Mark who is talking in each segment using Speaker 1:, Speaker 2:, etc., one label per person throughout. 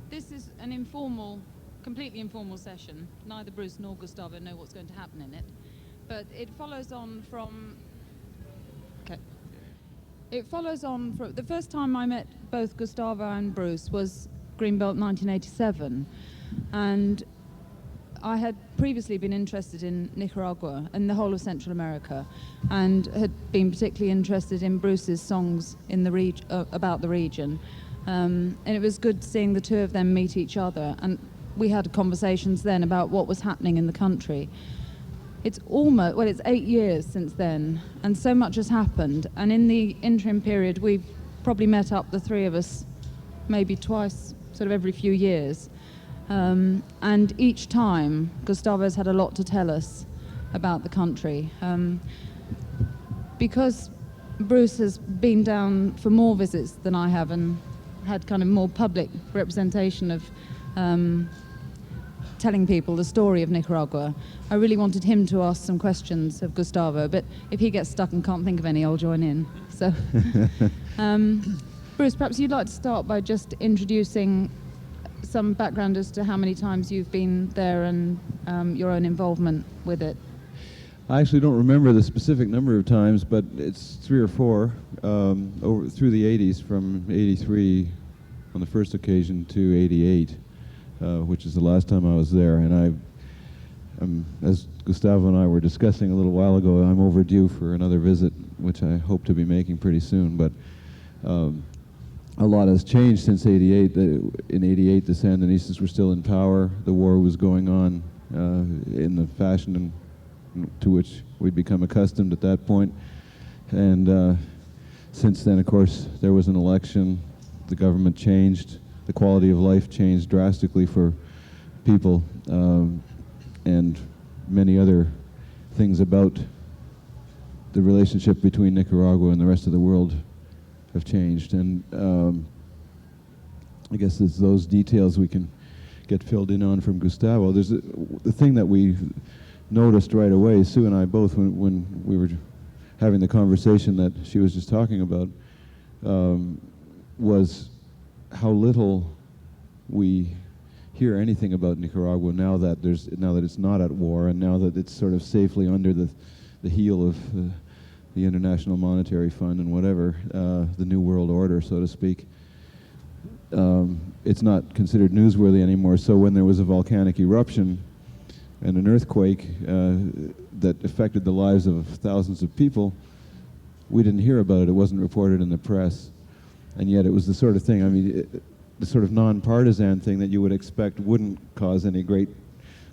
Speaker 1: This is an informal, completely informal session. Neither Bruce nor Gustavo know what's going to happen in it. But it follows on from... Okay. It follows on from... The first time I met both Gustavo and Bruce was Greenbelt 1987. And I had previously been interested in Nicaragua and the whole of Central America, and had been particularly interested in Bruce's songs in the about the region. And it was good seeing the two of them meet each other, and we had conversations then about what was happening in the country. It's 8 years since then, and so much has happened, and in the interim period we've probably met up, the three of us, maybe twice, sort of every few years. And each time, Gustavo's had a lot to tell us about the country. Because Bruce has been down for more visits than I have and had kind of more public representation of telling people the story of Nicaragua, I really wanted him to ask some questions of Gustavo, but if he gets stuck and can't think of any, I'll join in. So, Bruce, perhaps you'd like to start by just introducing some background as to how many times you've been there and your own involvement with it.
Speaker 2: I actually don't remember the specific number of times, but it's 3 or 4 over through the 80s, from 83 on the first occasion to 88, which is the last time I was there. And as Gustavo and I were discussing a little while ago, I'm overdue for another visit, which I hope to be making pretty soon. But a lot has changed since 88. In 88, the Sandinistas were still in power. The war was going on in the fashion to which we'd become accustomed at that point. And since then, of course, there was an election. The government changed. The quality of life changed drastically for people, and many other things about the relationship between Nicaragua and the rest of the world have changed. And I guess it's those details we can get filled in on from Gustavo. There's the thing that we noticed right away, Sue and I both, when we were having the conversation that she was just talking about, was how little we hear anything about Nicaragua now that it's not at war, and now that it's sort of safely under the heel of the International Monetary Fund and whatever, the New World Order, so to speak. It's not considered newsworthy anymore. So when there was a volcanic eruption and an earthquake that affected the lives of thousands of people, we didn't hear about it. It wasn't reported in the press. And yet it was the sort of thing, I mean, the sort of non-partisan thing that you would expect wouldn't cause any great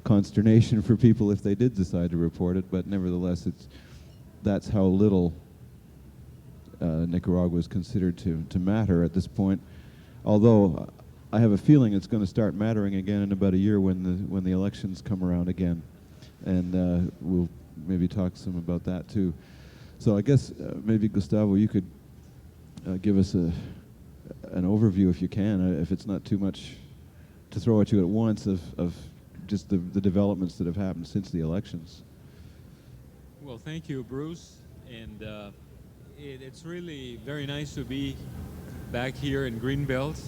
Speaker 2: consternation for people if they did decide to report it. But nevertheless, that's how little Nicaragua is considered to matter at this point. Although I have a feeling it's going to start mattering again in about a year when the elections come around again, and we'll maybe talk some about that too. So I guess maybe Gustavo, you could give us an overview, if you can, if it's not too much to throw at you at once, of just the developments that have happened since the elections.
Speaker 3: Well, thank you, Bruce, and it's really very nice to be back here in Greenbelt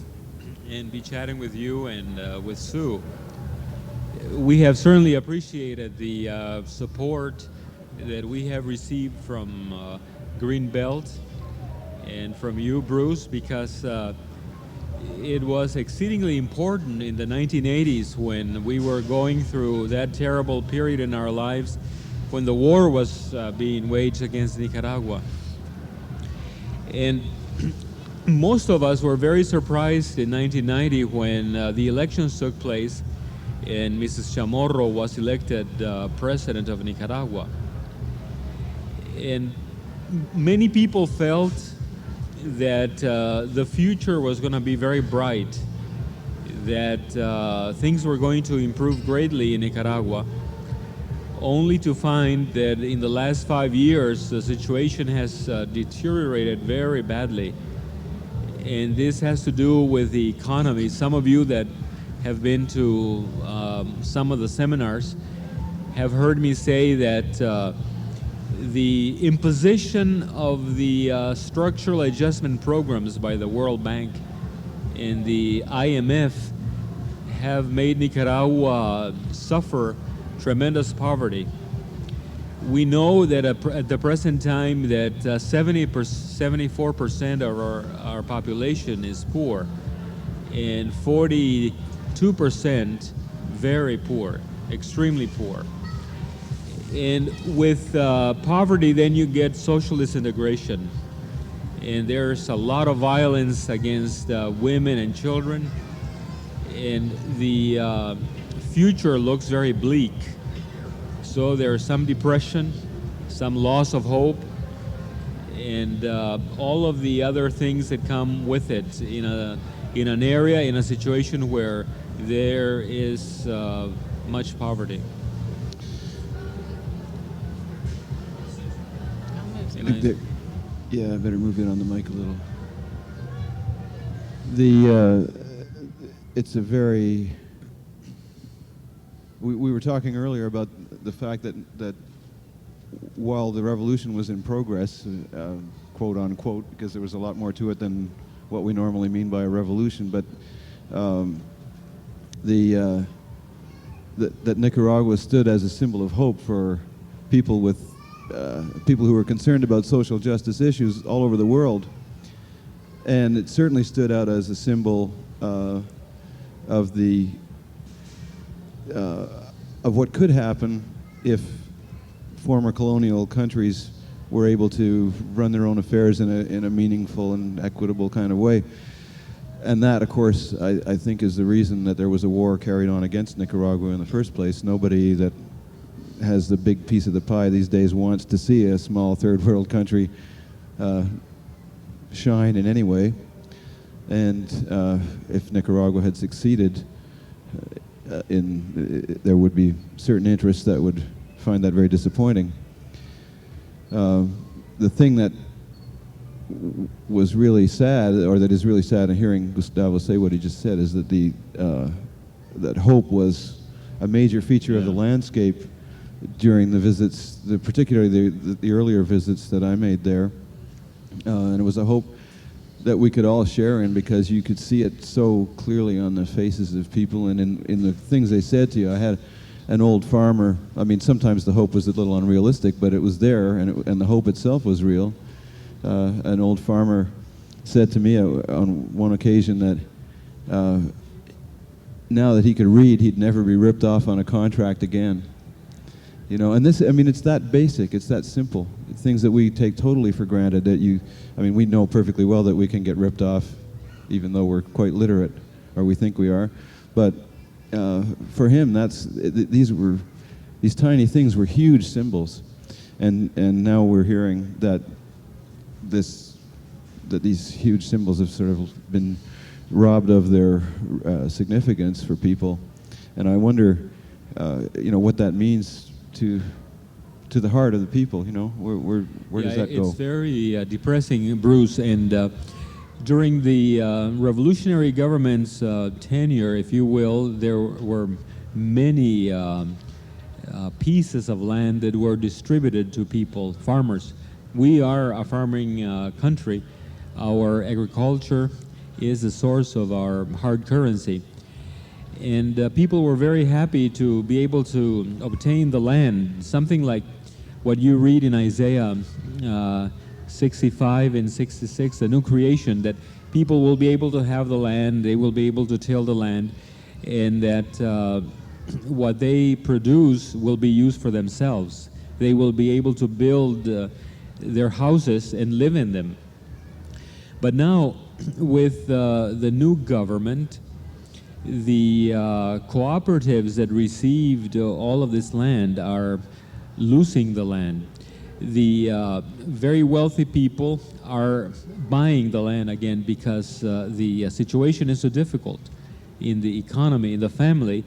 Speaker 3: and be chatting with you and with Sue. We have certainly appreciated the support that we have received from Greenbelt and from you, Bruce, because it was exceedingly important in the 1980s when we were going through that terrible period in our lives when the war was being waged against Nicaragua. And most of us were very surprised in 1990 when the elections took place and Mrs. Chamorro was elected president of Nicaragua. And many people felt that the future was going to be very bright, that things were going to improve greatly in Nicaragua, only to find that in the last 5 years the situation has deteriorated very badly. And this has to do with the economy. Some of you that have been to some of the seminars have heard me say that the imposition of the structural adjustment programs by the World Bank and the IMF have made Nicaragua suffer tremendous poverty. We know that at the present time that 74% of our population is poor, and 42% very poor, extremely poor. And with poverty, then you get social disintegration. And there's a lot of violence against women and children. And the future looks very bleak. So there's some depression, some loss of hope, and all of the other things that come with it in an area, in a situation where there is much poverty.
Speaker 2: Yeah, I better move it on the mic a little. It's a very. We were talking earlier about the fact that while the revolution was in progress, quote unquote, because there was a lot more to it than what we normally mean by a revolution, but that Nicaragua stood as a symbol of hope for people who were concerned about social justice issues all over the world, and it certainly stood out as a symbol of what could happen if former colonial countries were able to run their own affairs in a meaningful and equitable kind of way. And that, of course, I think is the reason that there was a war carried on against Nicaragua in the first place. Nobody that has the big piece of the pie these days wants to see a small third world country shine in any way. And if Nicaragua had succeeded, there would be certain interests that would find that very disappointing. The thing that was really sad, or that is really sad in hearing Gustavo say what he just said, is that that hope was a major feature of the landscape during the visits, particularly the earlier visits that I made there. And it was a hope that we could all share in, because you could see it so clearly on the faces of people and in the things they said to you. I had an old farmer. I mean, sometimes the hope was a little unrealistic, but it was there, and the hope itself was real. An old farmer said to me on one occasion that now that he could read, he'd never be ripped off on a contract again. You know, and this, I mean, it's that basic, it's that simple. Things that we take totally for granted we know perfectly well that we can get ripped off even though we're quite literate, or we think we are. But for him, these tiny things were huge symbols. And now we're hearing that these huge symbols have sort of been robbed of their significance for people. And I wonder, what that means to the heart of the people. Where does that go?
Speaker 3: It's very depressing, Bruce. And during the revolutionary government's tenure, if you will, there were many pieces of land that were distributed to people, farmers. We are a farming country. Our agriculture is the source of our hard currency. And people were very happy to be able to obtain the land, something like what you read in Isaiah 65 and 66, a new creation, that people will be able to have the land, they will be able to till the land, and that what they produce will be used for themselves. They will be able to build their houses and live in them. But now, with the new government, the cooperatives that received all of this land are losing the land. The very wealthy people are buying the land again because the situation is so difficult in the economy, in the family,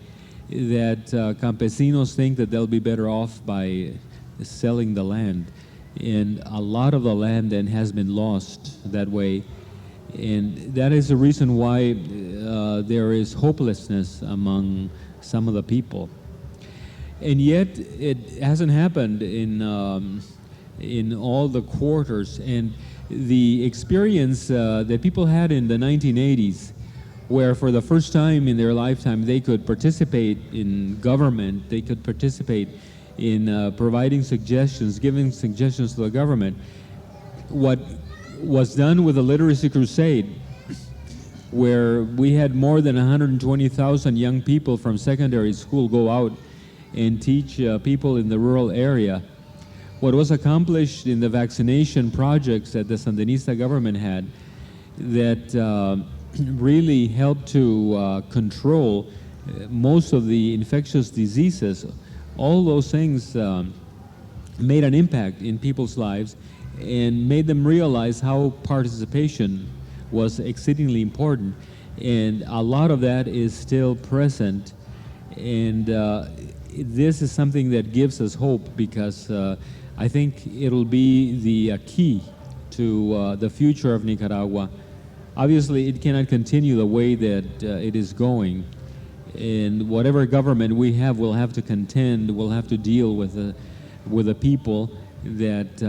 Speaker 3: that campesinos think that they'll be better off by selling the land. And a lot of the land then has been lost that way. And that is the reason why there is hopelessness among some of the people. And yet it hasn't happened in all the quarters. And the experience that people had in the 1980s where for the first time in their lifetime they could participate in government, they could participate in providing suggestions, giving suggestions to the government. What was done with the Literacy Crusade, where we had more than 120,000 young people from secondary school go out and teach people in the rural area. What was accomplished in the vaccination projects that the Sandinista government had that really helped to control most of the infectious diseases, all those things made an impact in people's lives and made them realize how participation was exceedingly important. And a lot of that is still present. And this is something that gives us hope, because I think it'll be the key to the future of Nicaragua. Obviously, it cannot continue the way that it is going. And whatever government we have will have to contend, will have to deal with the people that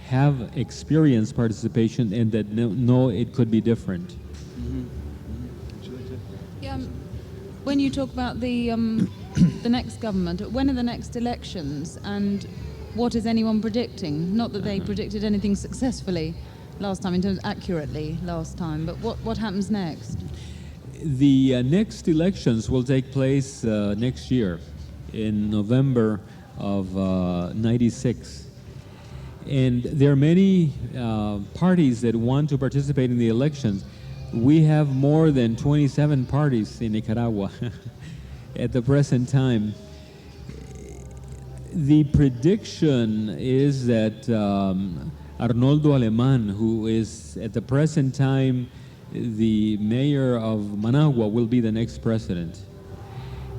Speaker 3: have experienced participation and that know it could be different.
Speaker 1: Yeah, when you talk about the next government, when are the next elections, and what is anyone predicting? Not that they predicted anything successfully last time, in terms accurately last time, but what happens next?
Speaker 3: The next elections will take place next year in November of '96. And there are many parties that want to participate in the elections. We have more than 27 parties in Nicaragua at the present time. The prediction is that Arnoldo Alemán, who is at the present time the mayor of Managua, will be the next president.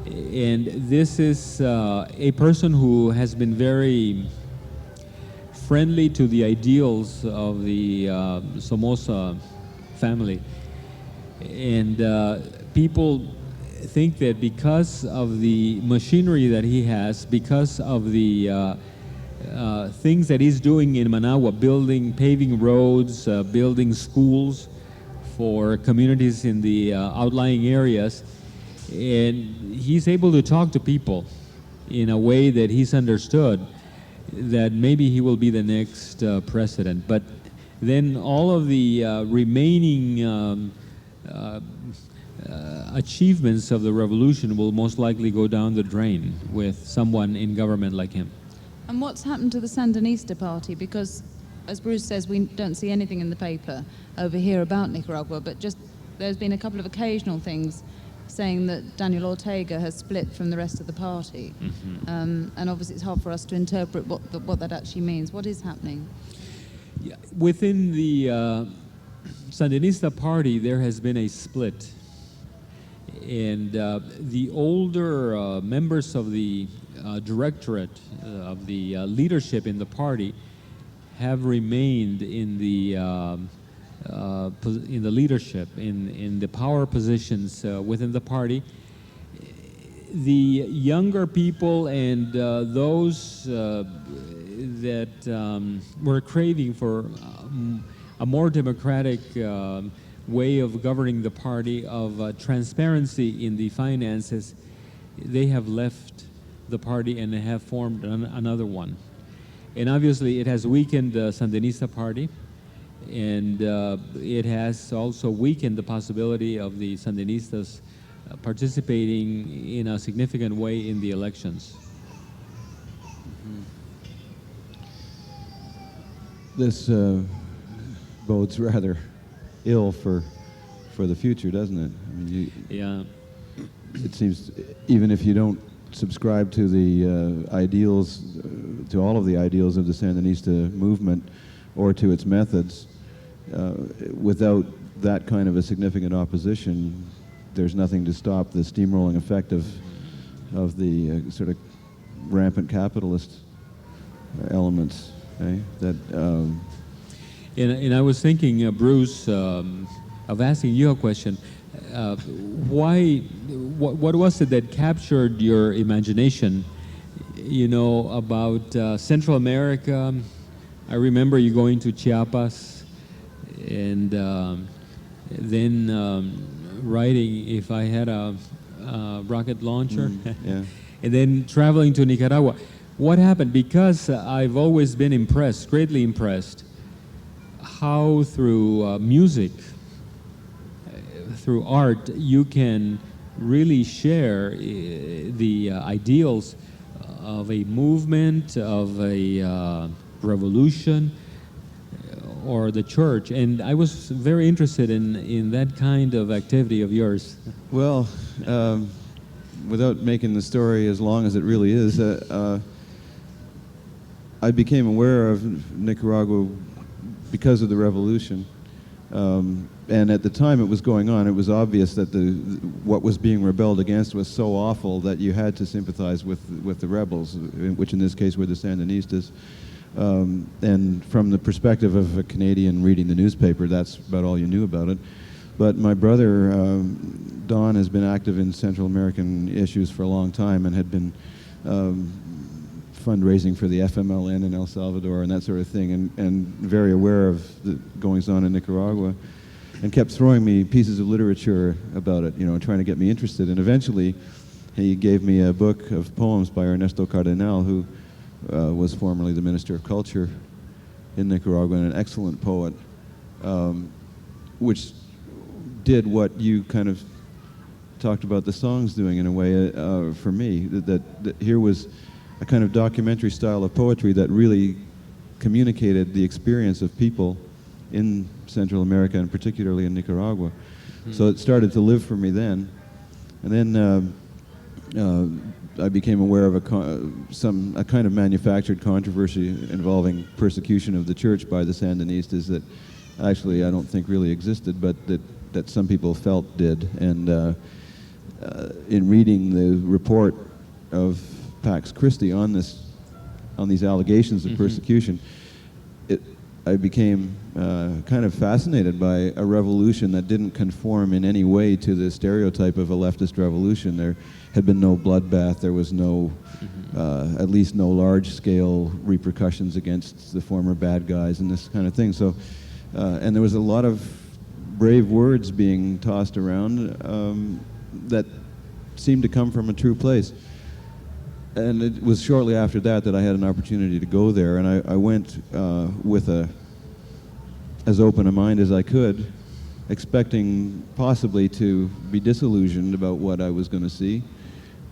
Speaker 3: And this is a person who has been very friendly to the ideals of the Somoza family. And people think that because of the machinery that he has, because of the things that he's doing in Managua, paving roads, building schools for communities in the outlying areas, and he's able to talk to people in a way that he's understood, that maybe he will be the next president. But then all of the remaining achievements of the revolution will most likely go down the drain with someone in government like him.
Speaker 1: And what's happened to the Sandinista party? Because, as Bruce says, we don't see anything in the paper over here about Nicaragua, but just there's been a couple of occasional things saying that Daniel Ortega has split from the rest of the party. And obviously it's hard for us to interpret what that actually means. What is happening?
Speaker 3: Yeah, within the Sandinista party, there has been a split. And the older members of the directorate, of the leadership in the party, have remained in the leadership, in the power positions within the party. The younger people and those that were craving for a more democratic way of governing the party, of transparency in the finances, they have left the party and they have formed another one. And obviously it has weakened the Sandinista party, and it has also weakened the possibility of the Sandinistas participating in a significant way in the elections.
Speaker 2: This bodes rather ill for the future, doesn't it? I mean,
Speaker 3: Yeah.
Speaker 2: it seems, even if you don't subscribe to the ideals, to all of the ideals of the Sandinista movement or to its methods, without that kind of a significant opposition, there's nothing to stop the steamrolling effect of the sort of rampant capitalist elements. Okay? That.
Speaker 3: And I was thinking, Bruce, of asking you a question. What was it that captured your imagination, about Central America? I remember you going to Chiapas, and then writing if I had a rocket launcher,
Speaker 2: Yeah.
Speaker 3: and then traveling to Nicaragua. What happened? Because I've always been impressed, greatly impressed, how through music, through art, you can really share the ideals of a movement, of a revolution, or the church. And I was very interested in that kind of activity of yours.
Speaker 2: Well, without making the story as long as it really is, I became aware of Nicaragua because of the revolution. And at the time it was going on, it was obvious that what was being rebelled against was so awful that you had to sympathize with the rebels, which in this case were the Sandinistas. And from the perspective of a Canadian reading the newspaper, that's about all you knew about it. But my brother, Don, has been active in Central American issues for a long time and had been fundraising for the FMLN in El Salvador and that sort of thing, and very aware of the goings-on in Nicaragua, and kept throwing me pieces of literature about it, trying to get me interested. And eventually, he gave me a book of poems by Ernesto Cardenal, who was formerly the Minister of Culture in Nicaragua and an excellent poet, which did what you kind of talked about the songs doing in a way for me, that here was a kind of documentary style of poetry that really communicated the experience of people in Central America and particularly in Nicaragua. Mm-hmm. So it started to live for me then. And then I became aware of a kind of manufactured controversy involving persecution of the church by the Sandinistas that actually I don't think really existed, but that some people felt did. And in reading the report of Pax Christi on these allegations of persecution, I became kind of fascinated by a revolution that didn't conform in any way to the stereotype of a leftist revolution. There had been no bloodbath. There was no, at least no large-scale repercussions against the former bad guys and this kind of thing. So, and there was a lot of brave words being tossed around that seemed to come from a true place. And it was shortly after that I had an opportunity to go there, and I went with as open a mind as I could, expecting possibly to be disillusioned about what I was going to see.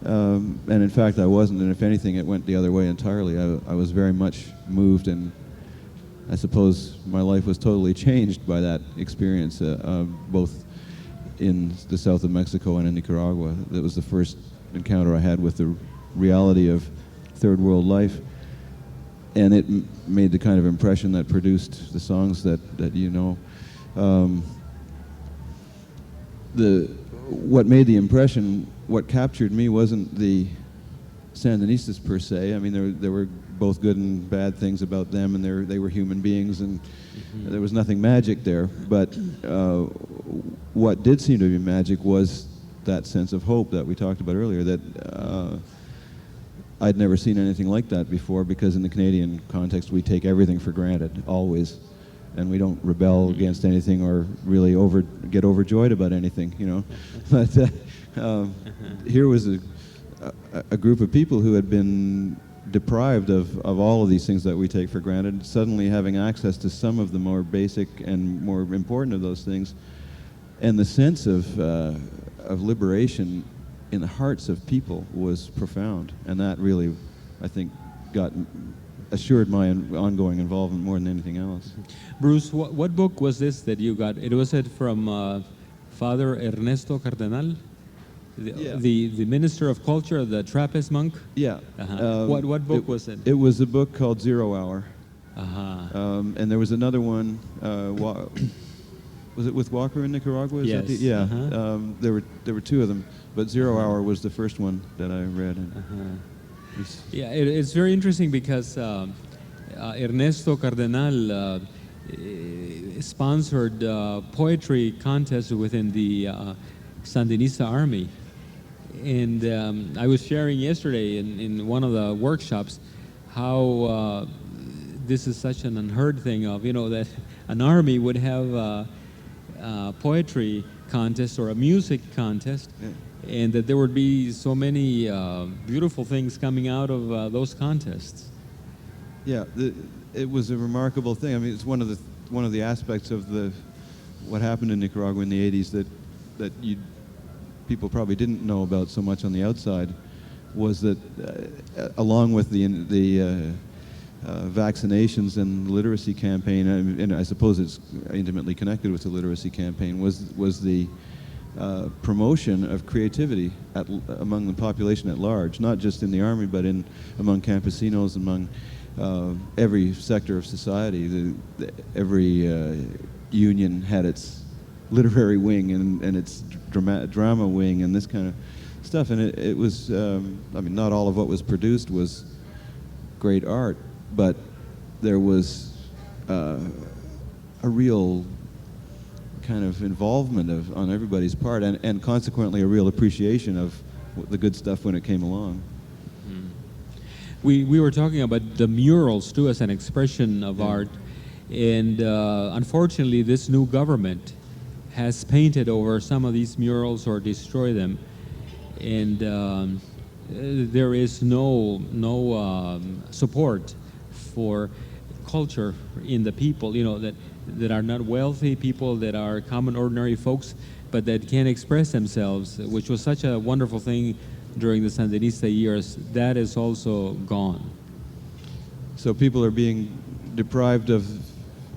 Speaker 2: And in fact, I wasn't, and if anything, it went the other way entirely. I was very much moved, and I suppose my life was totally changed by that experience, both in the south of Mexico and in Nicaragua. That was the first encounter I had with the reality of third world life, and it made the kind of impression that produced the songs that you know. What made the impression, what captured me wasn't the Sandinistas per se. I mean, there were both good and bad things about them, and they were human beings, and there was nothing magic there. But what did seem to be magic was that sense of hope that we talked about earlier, that I'd never seen anything like that before, because in the Canadian context we take everything for granted, always, and we don't rebel against anything or really get overjoyed about anything, But here was a group of people who had been deprived of all of these things that we take for granted, suddenly having access to some of the more basic and more important of those things, and the sense of liberation in the hearts of people was profound, and that really, I think, assured my ongoing involvement more than anything else.
Speaker 3: Bruce, what book was this that you got? It was from Father Ernesto Cardenal, the Minister of Culture, the Trappist monk?
Speaker 2: Yeah.
Speaker 3: What book was it?
Speaker 2: It was a book called 0 Hour. And there was another one, was it with Walker in Nicaragua?
Speaker 3: Yes.
Speaker 2: There were two of them, but 0 Hour was the first one that I read.
Speaker 3: It's very interesting because Ernesto Cardenal sponsored poetry contests within the Sandinista army. And I was sharing yesterday in one of the workshops how this is such an unheard thing of, that an army would have poetry contest or a music contest, and that there would be so many beautiful things coming out of those contests.
Speaker 2: Yeah, it was a remarkable thing. I mean, it's one of the aspects of what happened in Nicaragua in the 80s that people probably didn't know about so much on the outside, was that along with the vaccinations and literacy campaign, and I suppose it's intimately connected with the literacy campaign, was the promotion of creativity among the population at large, not just in the army, but among campesinos, among every sector of society. Every union had its literary wing and its drama wing and this kind of stuff. And it was, I mean, not all of what was produced was great art, but there was a real kind of involvement on everybody's part, and consequently a real appreciation of the good stuff when it came along.
Speaker 3: We were talking about the murals too as an expression of art, and unfortunately this new government has painted over some of these murals or destroyed them, and there is no support for culture in the people, you know, that are not wealthy people, that are common ordinary folks, but that can express themselves, which was such a wonderful thing during the Sandinista years. That is also gone.
Speaker 2: So people are being deprived of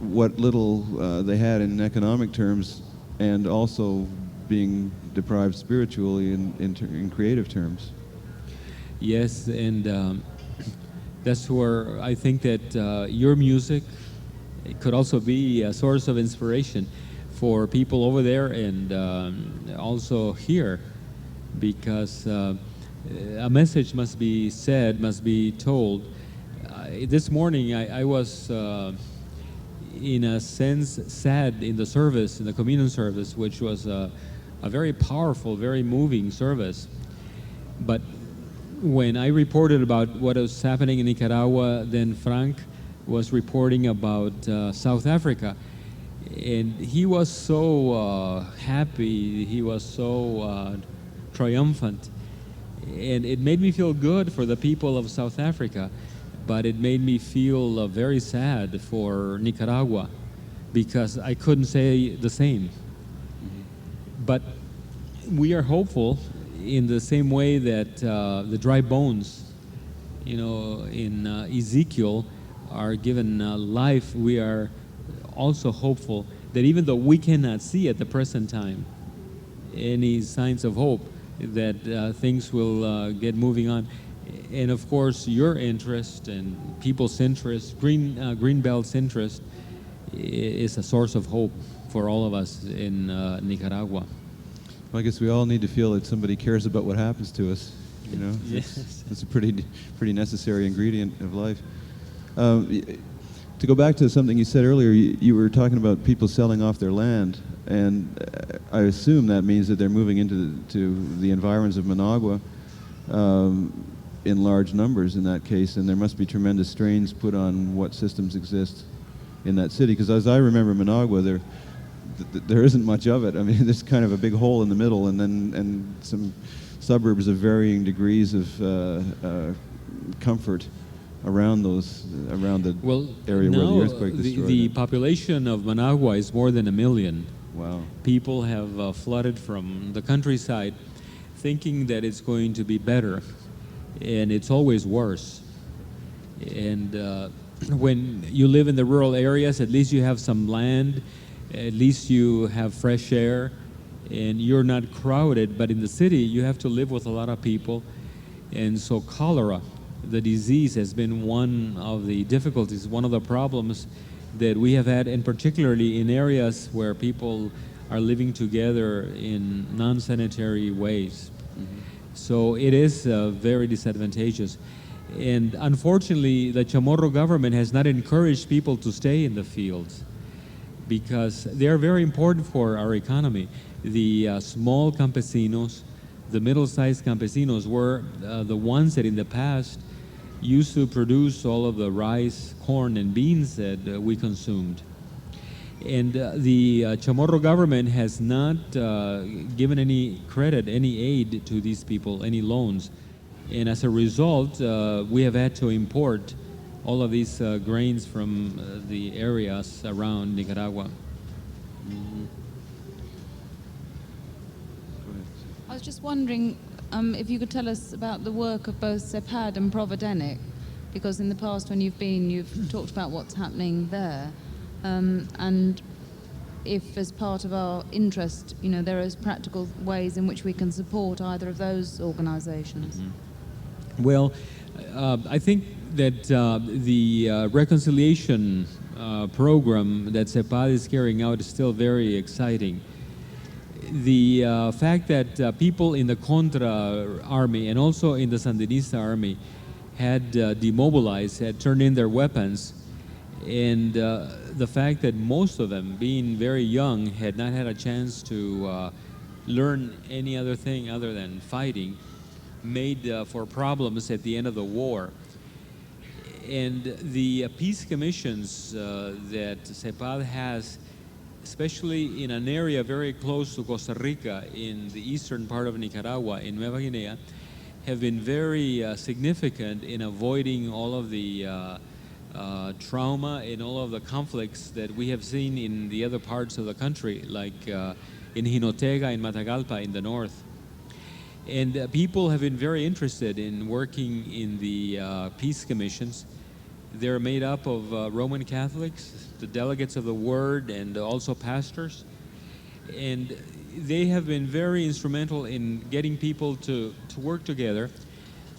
Speaker 2: what little they had in economic terms, and also being deprived spiritually in creative terms.
Speaker 3: Yes, and that's where I think that your music could also be a source of inspiration for people over there and also here, because a message must be said, must be told. This morning I was in a sense sad in the service, in the communion service, which was a very powerful, very moving service. But when I reported about what was happening in Nicaragua, then Frank was reporting about South Africa, and he was so happy, he was so triumphant, and it made me feel good for the people of South Africa, but it made me feel very sad for Nicaragua, because I couldn't say the same. But we are hopeful in the same way that the dry bones, you know, in Ezekiel are given life. We are also hopeful that even though we cannot see at the present time any signs of hope, that things will get moving on. And of course, your interest and people's interest, Greenbelt's interest, is a source of hope for all of us in Nicaragua.
Speaker 2: Well, I guess we all need to feel that somebody cares about what happens to us. You know,
Speaker 3: Yes.
Speaker 2: it's a pretty necessary ingredient of life. To go back to something you said earlier, you were talking about people selling off their land, and I assume that means that they're moving into the environs of Managua in large numbers in that case, and there must be tremendous strains put on what systems exist in that city, because as I remember Managua, there isn't much of it. I mean, there's kind of a big hole in the middle, and some suburbs of varying degrees of comfort around the area where the earthquake destroyed
Speaker 3: the
Speaker 2: it.
Speaker 3: population of Managua is more than 1 million.
Speaker 2: Wow.
Speaker 3: People have flooded from the countryside thinking that it's going to be better, and it's always worse. And when you live in the rural areas, at least you have some land, at least you have fresh air, and you're not crowded. But in the city, you have to live with a lot of people, and so cholera, the disease, has been one of the difficulties, one of the problems that we have had, and particularly in areas where people are living together in non-sanitary ways. Mm-hmm. So it is very disadvantageous. And unfortunately, the Chamorro government has not encouraged people to stay in the fields, because they are very important for our economy. The small campesinos, the middle-sized campesinos were the ones that in the past used to produce all of the rice, corn, and beans that we consumed. And the Chamorro government has not given any credit, any aid to these people, any loans. And as a result, we have had to import all of these grains from the areas around Nicaragua.
Speaker 1: I was just wondering if you could tell us about the work of both CEPAD and Providenic, because in the past when you've been, you've talked about what's happening there. And if, as part of our interest, there is practical ways in which we can support either of those organizations.
Speaker 3: Well, I think that the reconciliation program that CEPAD is carrying out is still very exciting. The fact that people in the Contra army and also in the Sandinista army had demobilized, had turned in their weapons, and the fact that most of them, being very young, had not had a chance to learn any other thing other than fighting, made for problems at the end of the war. And the peace commissions that CEPAD has, especially in an area very close to Costa Rica in the eastern part of Nicaragua, in Nueva Guinea, have been very significant in avoiding all of the trauma and all of the conflicts that we have seen in the other parts of the country, like in Jinotega and Matagalpa in the north. And people have been very interested in working in the peace commissions. They're made up of Roman Catholics, the delegates of the Word, and also pastors. And they have been very instrumental in getting people to work together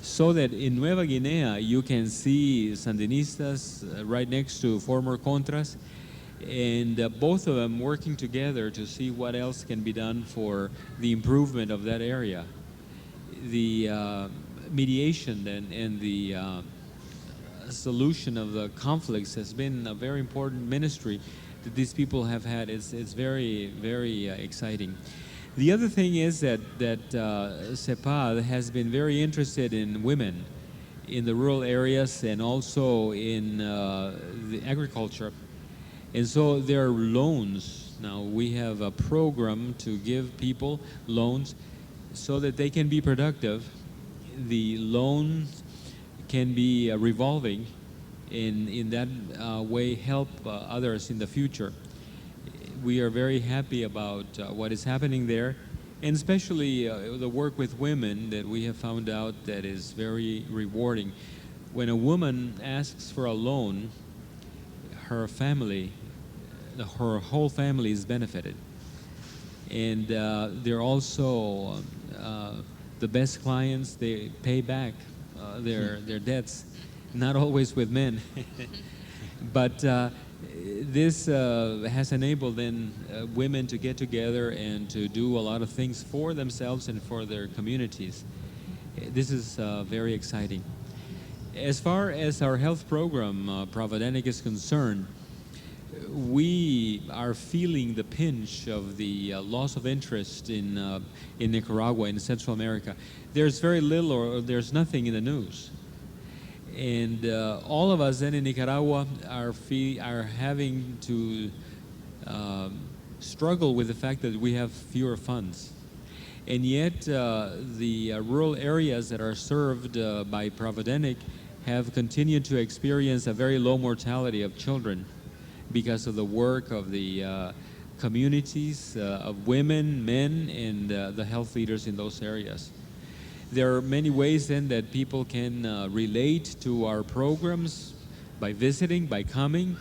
Speaker 3: so that in Nueva Guinea you can see Sandinistas right next to former Contras, and both of them working together to see what else can be done for the improvement of that area. The mediation and the solution of the conflicts has been a very important ministry that these people have had. It's very, very exciting. The other thing is that CEPAD has been very interested in women in the rural areas and also in the agriculture. And so there are loans. Now we have a program to give people loans so that they can be productive. The loans can be revolving, in that way help others in the future. We are very happy about what is happening there, and especially the work with women that we have found out that is very rewarding. When a woman asks for a loan, her whole family is benefited. And they're also the best clients. They pay back their debts, not always with men. But this has enabled then women to get together and to do a lot of things for themselves and for their communities. This is very exciting. As far as our health program, Providenic, is concerned, we are feeling the pinch of the loss of interest in Nicaragua, in Central America. There's very little or there's nothing in the news. And all of us then in Nicaragua are having to struggle with the fact that we have fewer funds. And yet the rural areas that are served by Providenic have continued to experience a very low mortality of children because of the work of the communities, of women, men, and the health leaders in those areas. There are many ways then that people can relate to our programs by visiting, by coming.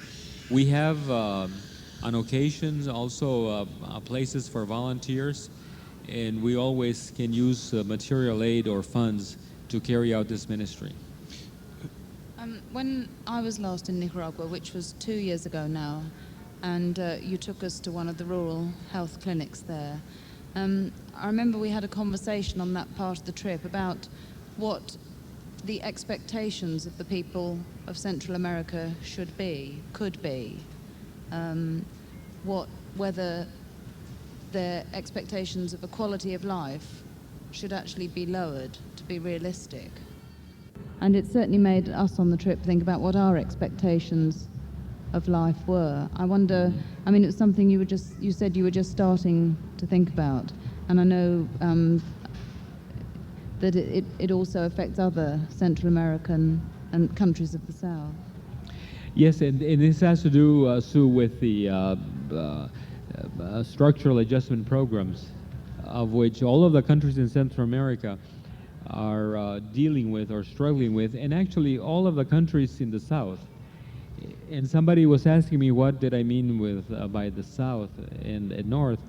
Speaker 3: We have on occasions also places for volunteers, and we always can use material aid or funds to carry out this ministry.
Speaker 1: When I was last in Nicaragua, which was 2 years ago now, and you took us to one of the rural health clinics there, I remember we had a conversation on that part of the trip about what the expectations of the people of Central America should be, could be, whether their expectations of a quality of life should actually be lowered to be realistic. And it certainly made us on the trip think about what our expectations of life were. I wonder, I mean, it's something you said you were just starting to think about, and I know that it also affects other Central American and countries of the South.
Speaker 3: Yes, and this has to do, Sue, with the structural adjustment programs, of which all of the countries in Central America are dealing with or struggling with, and actually all of the countries in the South. And somebody was asking me what did I mean with by the South and North,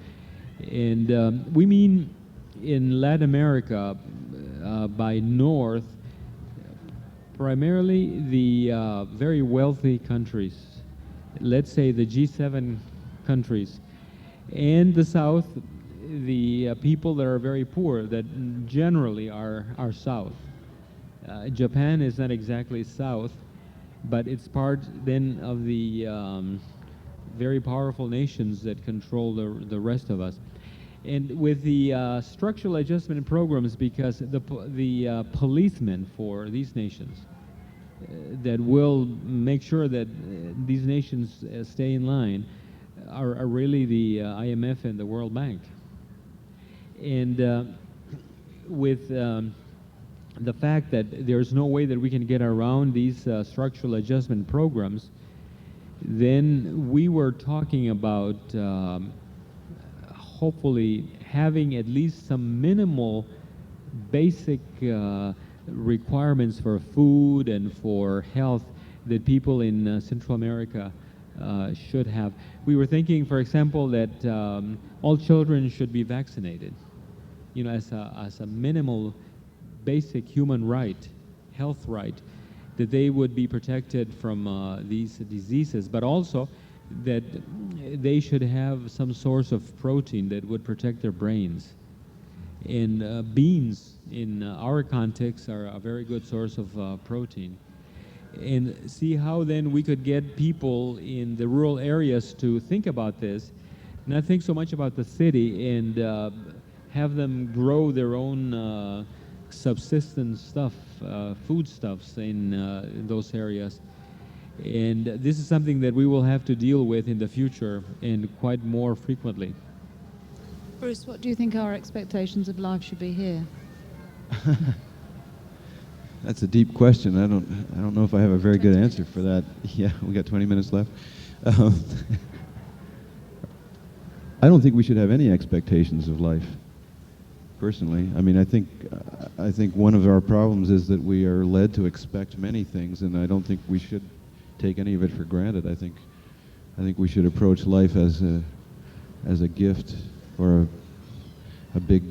Speaker 3: and we mean in Latin America by North primarily the very wealthy countries, let's say the G7 countries, and the South, the people that are very poor, that generally are South. Japan is not exactly South, but it's part then of the very powerful nations that control the rest of us. And with the structural adjustment programs, because the policemen for these nations that will make sure that these nations stay in line are really the IMF and the World Bank. And with the fact that there's no way that we can get around these structural adjustment programs, then we were talking about hopefully having at least some minimal basic requirements for food and for health that people in Central America should have. We were thinking, for example, that all children should be vaccinated, you know, as a minimal basic human right, health right, that they would be protected from these diseases, but also that they should have some source of protein that would protect their brains. And beans, in our context, are a very good source of protein. And see how then we could get people in the rural areas to think about this, not think so much about the city, and have them grow their own subsistence stuff, foodstuffs in those areas. And this is something that we will have to deal with in the future and quite more frequently.
Speaker 1: Bruce, what do you think our expectations of life should be here?
Speaker 2: That's a deep question. I don't know if I have a very good answer for that. Yeah, we got 20 minutes left. I don't think we should have any expectations of life, personally. I mean, I think one of our problems is that we are led to expect many things, and I don't think we should take any of it for granted. I think we should approach life as a gift, or a big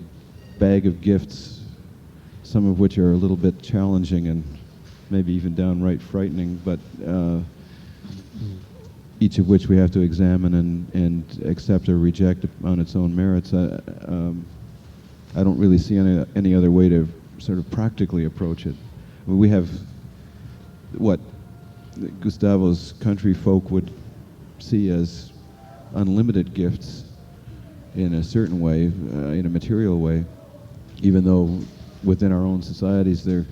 Speaker 2: bag of gifts, some of which are a little bit challenging and maybe even downright frightening, but each of which we have to examine and accept or reject on its own merits. I don't really see any other way to sort of practically approach it. We have what Gustavo's country folk would see as unlimited gifts in a certain way, in a material way, even though within our own societies there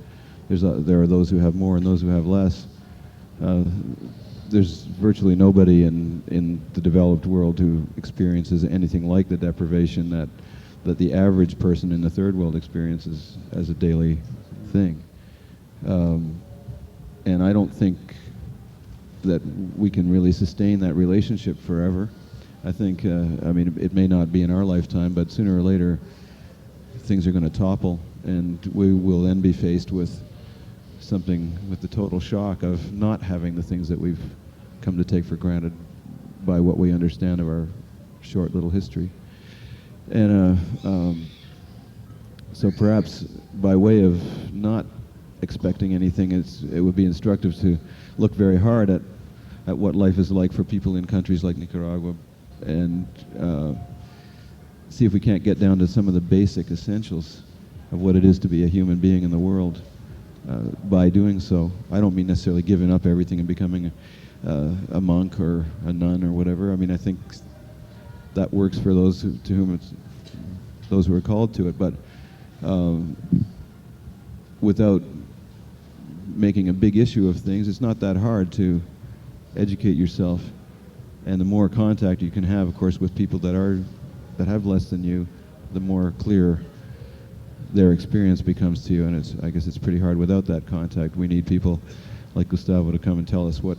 Speaker 2: are those who have more and those who have less. There's virtually nobody in the developed world who experiences anything like the deprivation that the average person in the third world experiences as a daily thing. And I don't think that we can really sustain that relationship forever. I think, I mean, it may not be in our lifetime, but sooner or later things are going to topple, and we will then be faced with something, with the total shock of not having the things that we've come to take for granted by what we understand of our short little history. And so perhaps by way of not expecting anything, it would be instructive to look very hard at what life is like for people in countries like Nicaragua, and see if we can't get down to some of the basic essentials of what it is to be a human being in the world. By doing so, I don't mean necessarily giving up everything and becoming a monk or a nun or whatever. I mean, I think that works for those those who are called to it, but without making a big issue of things, it's not that hard to educate yourself, and the more contact you can have, of course, with people that have less than you, the more clear their experience becomes to you. And I guess it's pretty hard without that contact. We need people like Gustavo to come and tell us what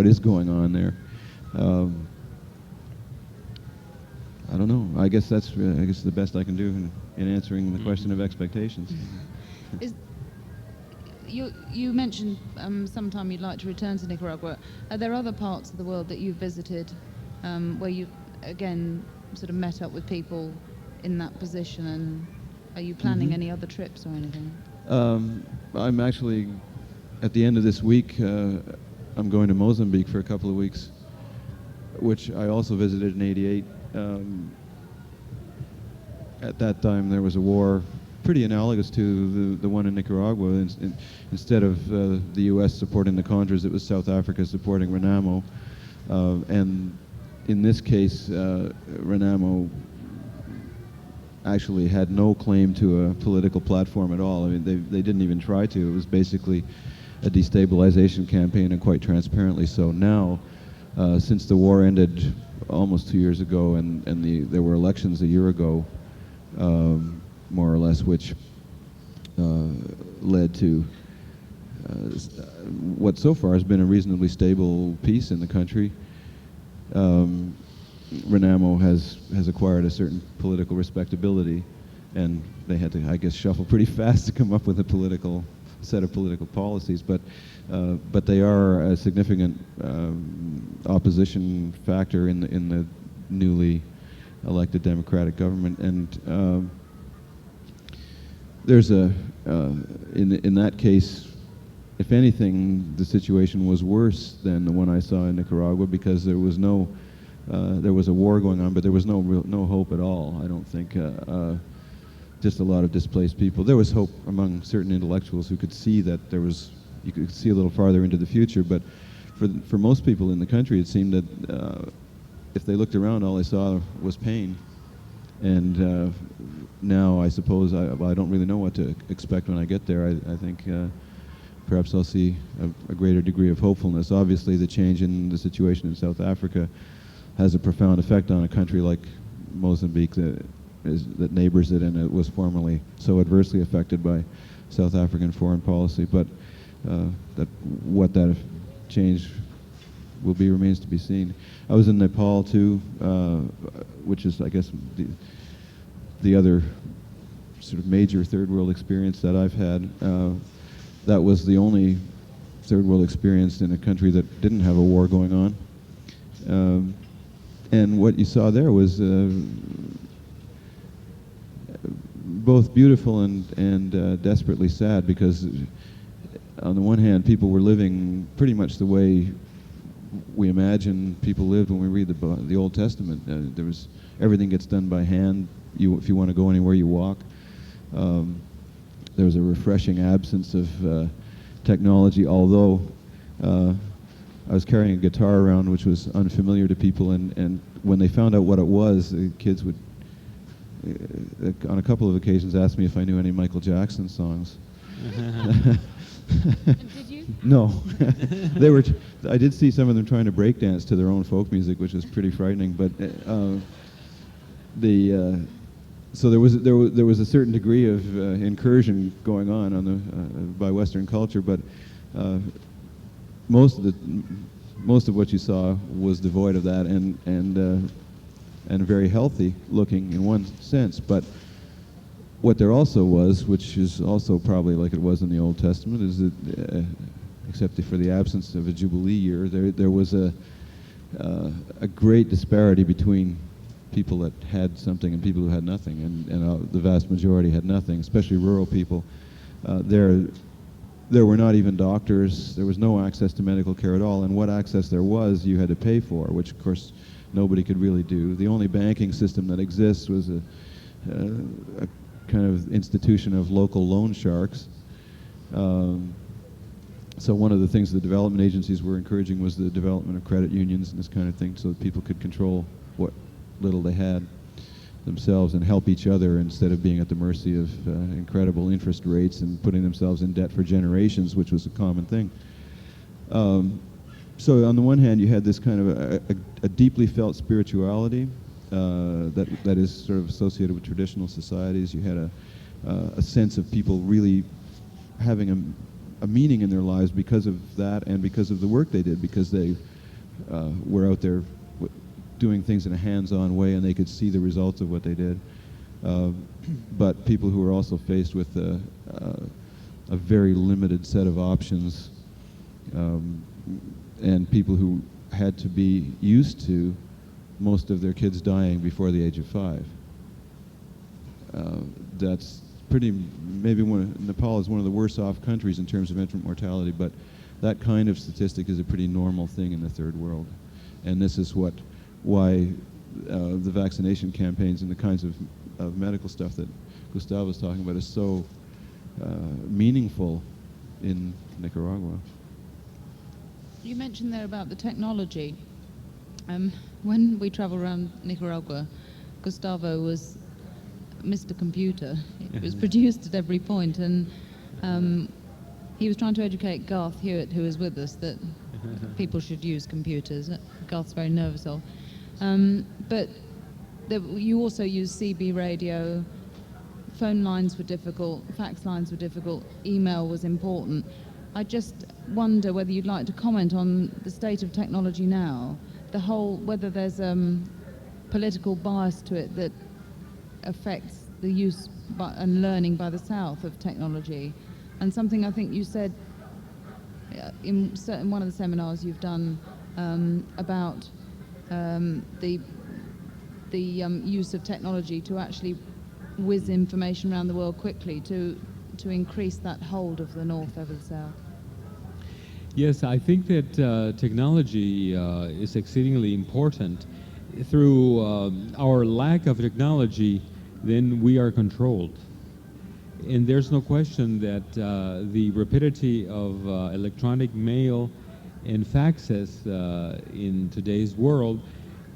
Speaker 2: is going on there. I don't know. I guess that's the best I can do in answering the question of expectations.
Speaker 1: You mentioned sometime you'd like to return to Nicaragua. Are there other parts of the world that you've visited where you, again, sort of met up with people in that position? And are you planning any other trips or anything?
Speaker 2: I'm actually, at the end of this week, I'm going to Mozambique for a couple of weeks, which I also visited in '88. At that time, there was a war pretty analogous to the one in Nicaragua. Instead of the U.S. supporting the Contras, it was South Africa supporting Renamo. And in this case, Renamo actually had no claim to a political platform at all. I mean, they didn't even try to. It was basically a destabilization campaign, and quite transparently so. Now, since the war ended almost 2 years ago, and there were elections a year ago, more or less, which led to what so far has been a reasonably stable peace in the country. Renamo has acquired a certain political respectability, and they had to, I guess, shuffle pretty fast to come up with a set of political policies. But they are a significant opposition factor in the newly elected democratic government. And there's in that case, if anything, the situation was worse than the one I saw in Nicaragua, because there was a war going on, but there was no hope at all. I don't think. Just a lot of displaced people. There was hope among certain intellectuals who could see that you could see a little farther into the future, but for most people in the country, it seemed that if they looked around, all they saw was pain. And now, I suppose, I don't really know what to expect when I get there. I think perhaps I'll see a greater degree of hopefulness. Obviously, the change in the situation in South Africa has a profound effect on a country like Mozambique that neighbors it, and it was formerly so adversely affected by South African foreign policy. But what that change will be remains to be seen. I was in Nepal too, which is, I guess, the other sort of major third world experience that I've had. That was the only third world experience in a country that didn't have a war going on. And what you saw there was both beautiful and desperately sad, because on the one hand, people were living pretty much the way we imagine people lived when we read the Old Testament. Everything gets done by hand. If you want to go anywhere, you walk. There was a refreshing absence of technology, although I was carrying a guitar around which was unfamiliar to people, and when they found out what it was, the kids would, on a couple of occasions, ask me if I knew any Michael Jackson songs.
Speaker 1: And did you?
Speaker 2: No. I did see some of them trying to break dance to their own folk music, which was pretty frightening. But so there was a certain degree of incursion going on by Western culture, but most of what you saw was devoid of that, and very healthy looking in one sense. But what there also was, which is also probably like it was in the Old Testament, is that except for the absence of a Jubilee year, there was a great disparity between people that had something and people who had nothing, and the vast majority had nothing, especially rural people. There were not even doctors. There was no access to medical care at all, and what access there was, you had to pay for, which of course nobody could really do. The only banking system that exists was a kind of institution of local loan sharks. So one of the things the development agencies were encouraging was the development of credit unions and this kind of thing, so that people could control what little they had themselves and help each other, instead of being at the mercy of incredible interest rates and putting themselves in debt for generations, which was a common thing. So on the one hand, you had this kind of a deeply felt spirituality that is sort of associated with traditional societies. You had a sense of people really having a meaning in their lives because of that and because of the work they did, because they were out there doing things in a hands-on way and they could see the results of what they did. But people who were also faced with a very limited set of options, and people who had to be used to most of their kids dying before the age of 5. That's maybe Nepal is one of the worst off countries in terms of infant mortality, but that kind of statistic is a pretty normal thing in the third world. And this is why the vaccination campaigns and the kinds of medical stuff that Gustavo was talking about is so meaningful in Nicaragua.
Speaker 1: You mentioned there about the technology. When we travel around Nicaragua, Gustavo was Mr. Computer. It was produced at every point, and he was trying to educate Garth Hewitt, who is with us, that people should use computers. Garth's very nervous of. But you also used CB radio. Phone lines were difficult, fax lines were difficult, email was important. I just wonder whether you'd like to comment on the state of technology now, whether there's political bias to it that affects the use and learning by the South of technology. And something I think you said in one of the seminars you've done about the use of technology to actually whiz information around the world quickly to increase that hold of the North over the South.
Speaker 3: Yes, I think that technology is exceedingly important. Through our lack of technology, then we are controlled. And there's no question that the rapidity of electronic mail and faxes in today's world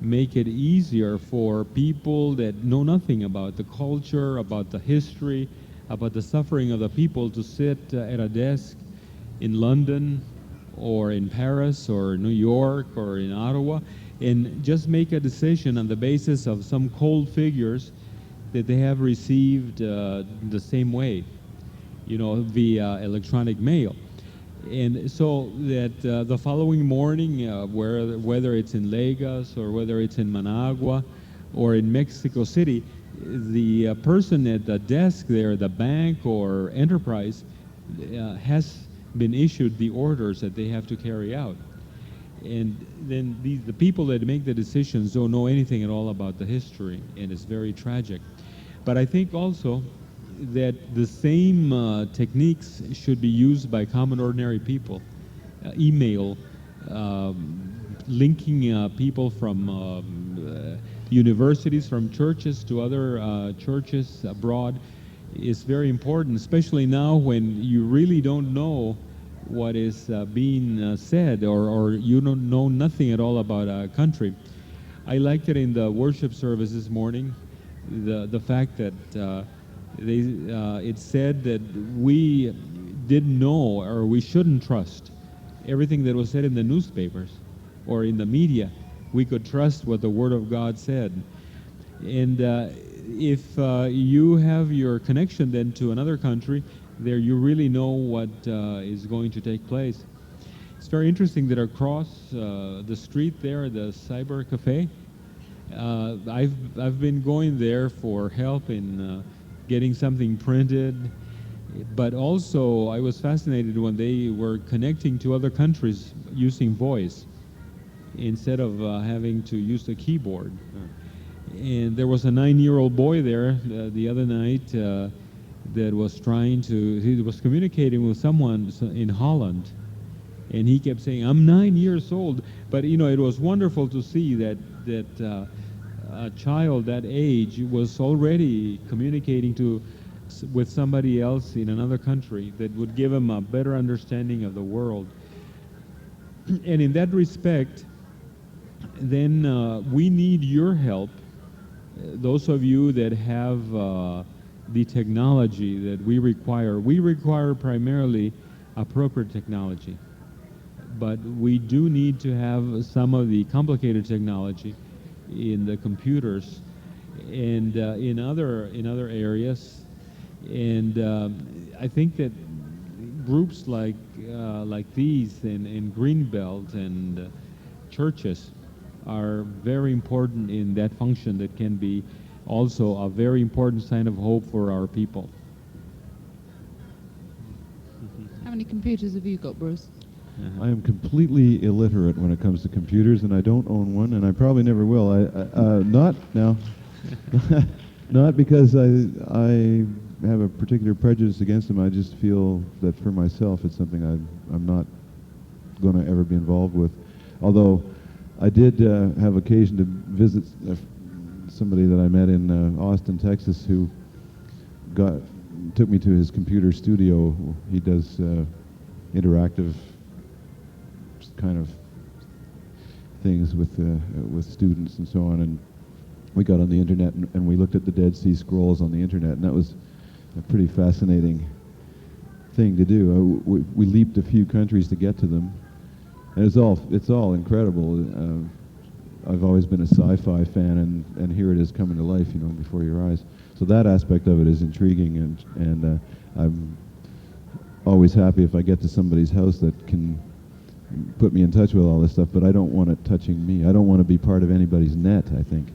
Speaker 3: make it easier for people that know nothing about the culture, about the history, about the suffering of the people to sit at a desk in London or in Paris or New York or in Ottawa and just make a decision on the basis of some cold figures that they have received the same way, via electronic mail. And so that the following morning, whether it's in Lagos or whether it's in Managua or in Mexico City, the person at the desk there, the bank or enterprise, has been issued the orders that they have to carry out. And then the people that make the decisions don't know anything at all about the history, and it's very tragic. But I think also that the same techniques should be used by common ordinary people. Email, linking people from universities, from churches to other churches abroad is very important, especially now when you really don't know what is being said or you don't know nothing at all about a country. I liked it in the worship service this morning, the fact that it said that we didn't know or we shouldn't trust everything that was said in the newspapers or in the media. We could trust what the Word of God said. And if you have your connection then to another country, there you really know what is going to take place. It's very interesting that across the street there, the Cyber Cafe, I've been going there for help in getting something printed, but also I was fascinated when they were connecting to other countries using voice instead of having to use the keyboard. And there was a 9-year-old boy there the other night that was he was communicating with someone in Holland, and he kept saying, "I'm 9 years old." But it was wonderful to see that a child that age was already communicating with somebody else in another country that would give him a better understanding of the world. And in that respect, then we need your help, those of you that have the technology that we require. We require primarily appropriate technology. but we do need to have some of the complicated technology in the computers and in other areas. And I think that groups like these in Greenbelt and churches are very important in that function that can be also a very important sign of hope for our people.
Speaker 1: How many computers have you got, Bruce?
Speaker 2: I am completely illiterate when it comes to computers, and I don't own one, and I probably never will. Not now, not because I have a particular prejudice against them. I just feel that for myself, it's something I'm not going to ever be involved with. Although I did have occasion to visit somebody that I met in Austin, Texas, who took me to his computer studio. He does interactive kind of things with students and so on, and we got on the internet and we looked at the Dead Sea Scrolls on the internet, and that was a pretty fascinating thing to do. We leaped a few countries to get to them, and it's all incredible. I've always been a sci-fi fan, and here it is coming to life, before your eyes. So that aspect of it is intriguing, and I'm always happy if I get to somebody's house that can put me in touch with all this stuff, but I don't want it touching me. I don't want to be part of anybody's net, I think.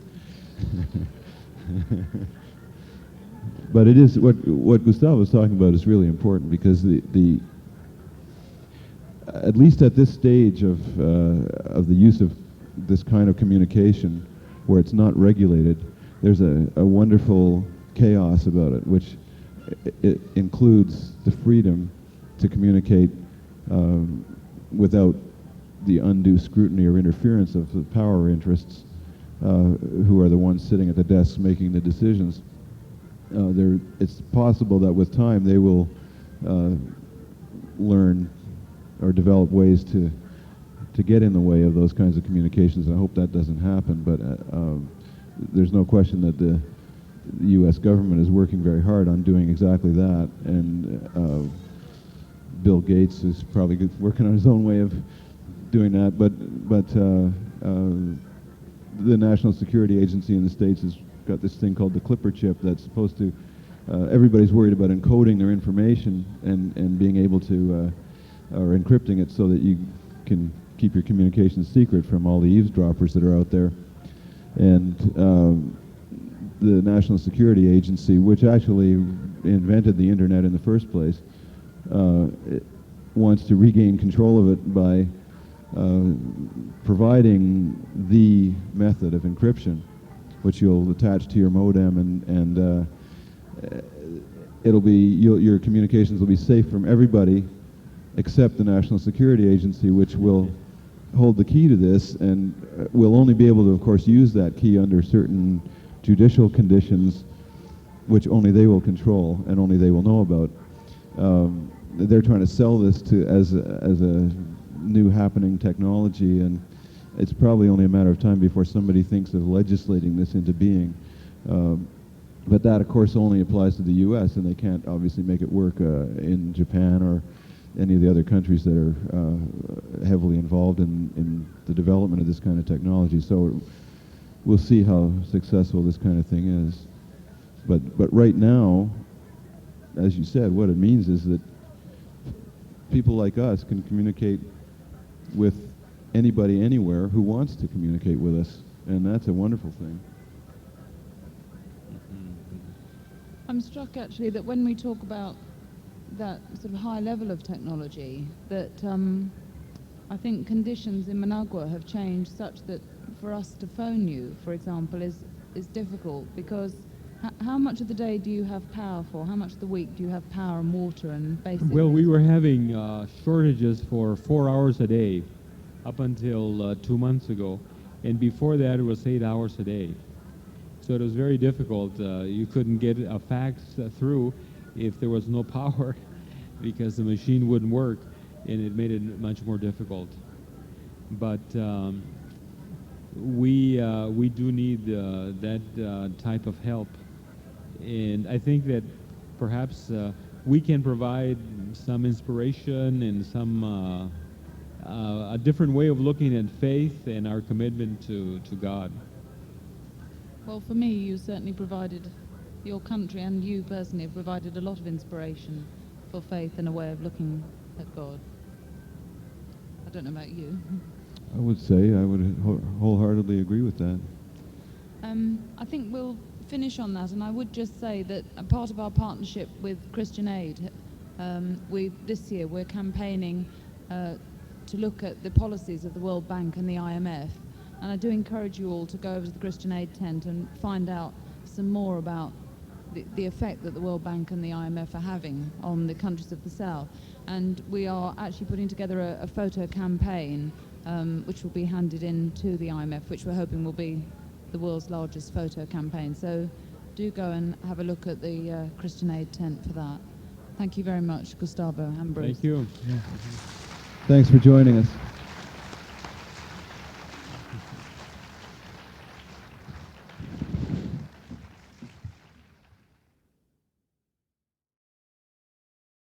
Speaker 2: But it is what Gustavo was talking about is really important, because the at least at this stage of the use of this kind of communication, where it's not regulated, there's a wonderful chaos about it, which it includes the freedom to communicate without the undue scrutiny or interference of the power interests, who are the ones sitting at the desks making the decisions. It's possible that with time they will learn or develop ways to get in the way of those kinds of communications. I hope that doesn't happen, but there's no question that the U.S. government is working very hard on doing exactly that, and Bill Gates is probably working on his own way of doing that, but the National Security Agency in the States has got this thing called the Clipper chip that's supposed to, everybody's worried about encoding their information and being able to, or encrypting it so that you can keep your communications secret from all the eavesdroppers that are out there. And the National Security Agency, which actually invented the internet in the first place, it wants to regain control of it by providing the method of encryption, which you'll attach to your modem, and it'll be your communications will be safe from everybody except the National Security Agency, which will hold the key to this, and will only be able to, of course, use that key under certain judicial conditions, which only they will control and only they will know about. They're trying to sell this as a new happening technology, and it's probably only a matter of time before somebody thinks of legislating this into being. But that, of course, only applies to the U.S., and they can't obviously make it work in Japan or any of the other countries that are heavily involved in the development of this kind of technology. So we'll see how successful this kind of thing is. But right now, as you said, what it means is that people like us can communicate with anybody anywhere who wants to communicate with us, and that's a wonderful thing.
Speaker 1: I'm struck actually that when we talk about that sort of high level of technology, that I think conditions in Managua have changed such that for us to phone you, for example, is difficult, because how much of the day do you have power for? How much of the week do you have power and water and basic?
Speaker 3: Well, we were having shortages for 4 hours a day up until 2 months ago, and before that it was 8 hours a day. So it was very difficult. You couldn't get a fax through if there was no power, because the machine wouldn't work, and it made it much more difficult. But we do need that type of help, and I think that perhaps we can provide some inspiration and some a different way of looking at faith and our commitment to God.
Speaker 1: Well, for me, you certainly provided, your country and you personally have provided a lot of inspiration for faith and a way of looking at God. I don't know about you.
Speaker 2: I would say I would wholeheartedly agree with that.
Speaker 1: I think we'll finish on that, and I would just say that a part of our partnership with Christian Aid, this year we're campaigning to look at the policies of the World Bank and the IMF, and I do encourage you all to go over to the Christian Aid tent and find out some more about the effect that the World Bank and the IMF are having on the countries of the South. And we are actually putting together a photo campaign which will be handed in to the IMF, which we're hoping will be the world's largest photo campaign. So do go and have a look at the Christian Aid tent for that. Thank you very much, Gustavo and Bruce.
Speaker 3: Thank you.
Speaker 2: Thanks for joining us.